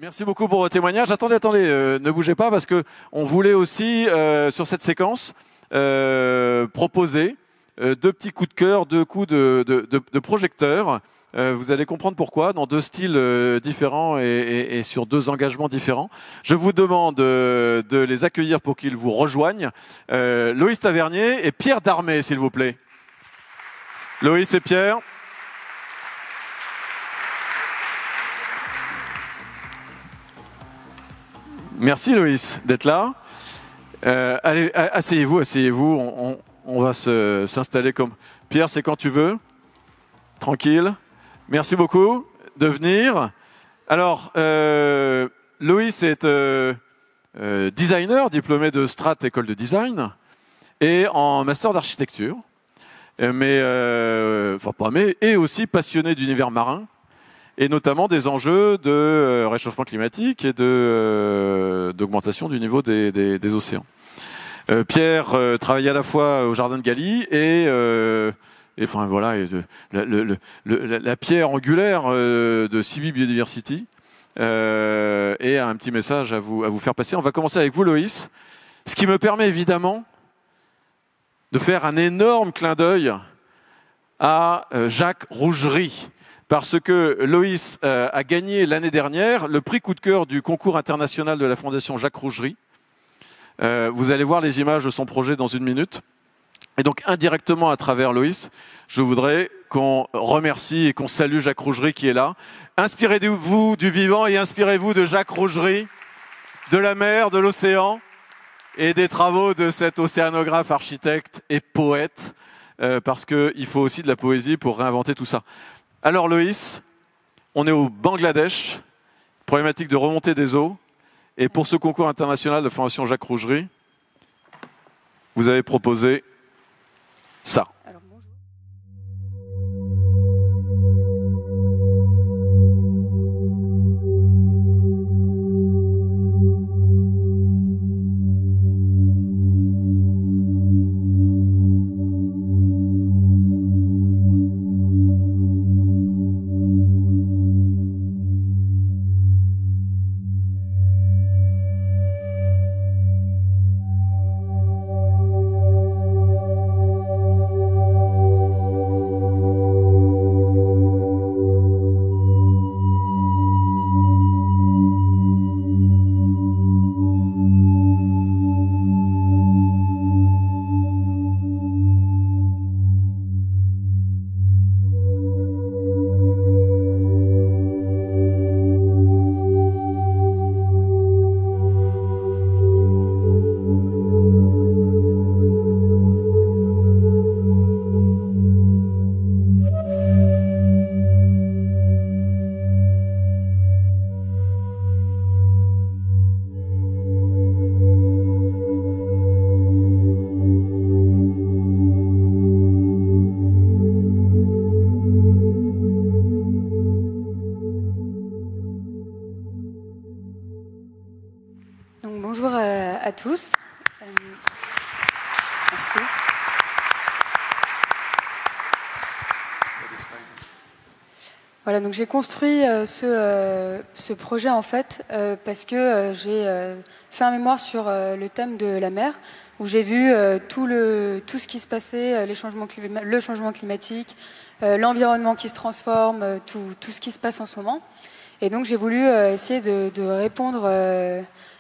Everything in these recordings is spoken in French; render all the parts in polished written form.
Merci beaucoup pour vos témoignages. Attendez, ne bougez pas parce que on voulait aussi sur cette séquence proposer deux petits coups de cœur, deux coups de projecteur. Vous allez comprendre pourquoi, dans deux styles différents et sur deux engagements différents. Je vous demande de les accueillir pour qu'ils vous rejoignent. Loïs Tavernier et Pierre Darmé, s'il vous plaît. Loïs et Pierre. Merci Loïs d'être là. Allez, asseyez-vous. On va s'installer comme... Pierre, c'est quand tu veux. Tranquille. Merci beaucoup de venir. Alors, Loïs est designer, diplômé de Strat École de Design, et en master d'architecture, et aussi passionné d'univers marin, et notamment des enjeux de réchauffement climatique et d'augmentation du niveau des océans. Pierre travaille à la fois au Jardin de Galie la pierre angulaire de Cibi Biodiversity et a un petit message à vous faire passer. On va commencer avec vous, Loïs, ce qui me permet évidemment de faire un énorme clin d'œil à Jacques Rougerie, parce que Loïs a gagné l'année dernière le prix coup de cœur du concours international de la Fondation Jacques Rougerie. Vous allez voir les images de son projet dans une minute. Et donc, indirectement, à travers Loïs, je voudrais qu'on remercie et qu'on salue Jacques Rougerie qui est là. Inspirez-vous du vivant et inspirez-vous de Jacques Rougerie, de la mer, de l'océan et des travaux de cet océanographe, architecte et poète, parce qu'il faut aussi de la poésie pour réinventer tout ça. Alors Loïs, on est au Bangladesh, problématique de remontée des eaux, et pour ce concours international de Fondation Jacques Rougerie, vous avez proposé ça. Alors, bonjour. Donc, bonjour à tous. Merci. Voilà, donc j'ai construit ce projet en fait parce que j'ai fait un mémoire sur le thème de la mer, où j'ai vu tout ce qui se passait, le changement climatique, l'environnement qui se transforme, tout ce qui se passe en ce moment. Et donc j'ai voulu essayer de répondre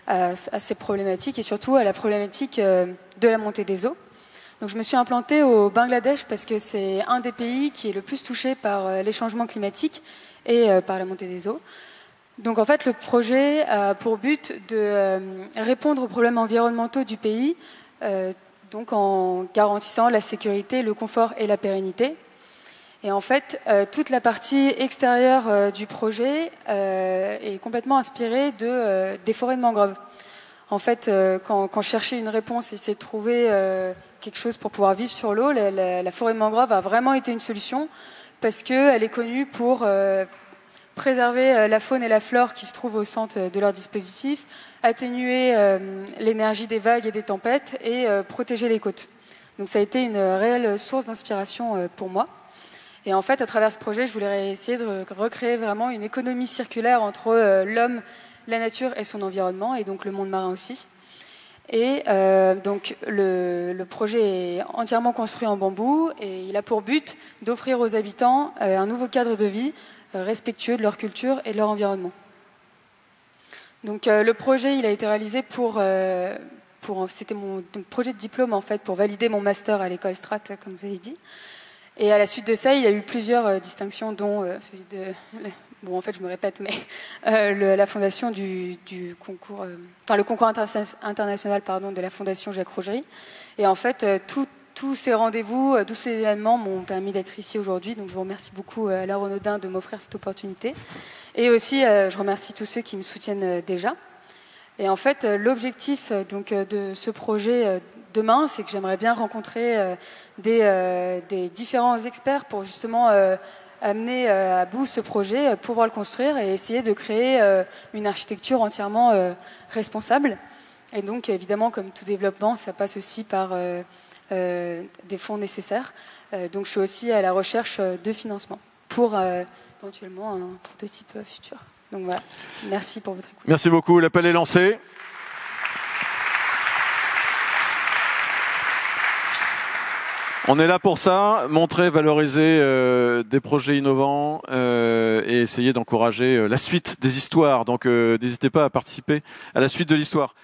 à ces problématiques et surtout à la problématique de la montée des eaux. Donc je me suis implantée au Bangladesh parce que c'est un des pays qui est le plus touché par les changements climatiques et par la montée des eaux. Donc en fait le projet a pour but de répondre aux problèmes environnementaux du pays, donc en garantissant la sécurité, le confort et la pérennité. Et en fait, toute la partie extérieure du projet est complètement inspirée des forêts de mangroves. En fait, quand je cherchais une réponse et essayais de trouver quelque chose pour pouvoir vivre sur l'eau, la forêt de mangrove a vraiment été une solution parce qu'elle est connue pour préserver la faune et la flore qui se trouvent au centre de leur dispositif, atténuer l'énergie des vagues et des tempêtes et protéger les côtes. Donc ça a été une réelle source d'inspiration pour moi. Et en fait, à travers ce projet, je voulais essayer de recréer vraiment une économie circulaire entre l'homme la nature et son environnement, et donc le monde marin aussi. Et donc le projet est entièrement construit en bambou et il a pour but d'offrir aux habitants un nouveau cadre de vie respectueux de leur culture et de leur environnement. Donc le projet il a été réalisé c'était mon projet de diplôme en fait pour valider mon master à l'école Strat comme vous avez dit. Et à la suite de ça il y a eu plusieurs distinctions dont celui de bon, en fait, je me répète, mais la fondation du concours, le concours international de la fondation Jacques Rougerie. Et en fait, tous ces rendez-vous, tous ces événements m'ont permis d'être ici aujourd'hui. Donc, je vous remercie beaucoup, Alain Renaudin, de m'offrir cette opportunité. Et aussi, je remercie tous ceux qui me soutiennent déjà. Et en fait, l'objectif de ce projet demain, c'est que j'aimerais bien rencontrer des différents experts pour justement amener à bout ce projet, pouvoir le construire et essayer de créer une architecture entièrement responsable. Et donc, évidemment, comme tout développement, ça passe aussi par des fonds nécessaires. Donc, je suis aussi à la recherche de financement pour éventuellement un prototype futur. Donc voilà, merci pour votre écoute. Merci beaucoup, l'appel est lancé. On est là pour ça, montrer, valoriser des projets innovants et essayer d'encourager la suite des histoires. Donc n'hésitez pas à participer à la suite de l'histoire.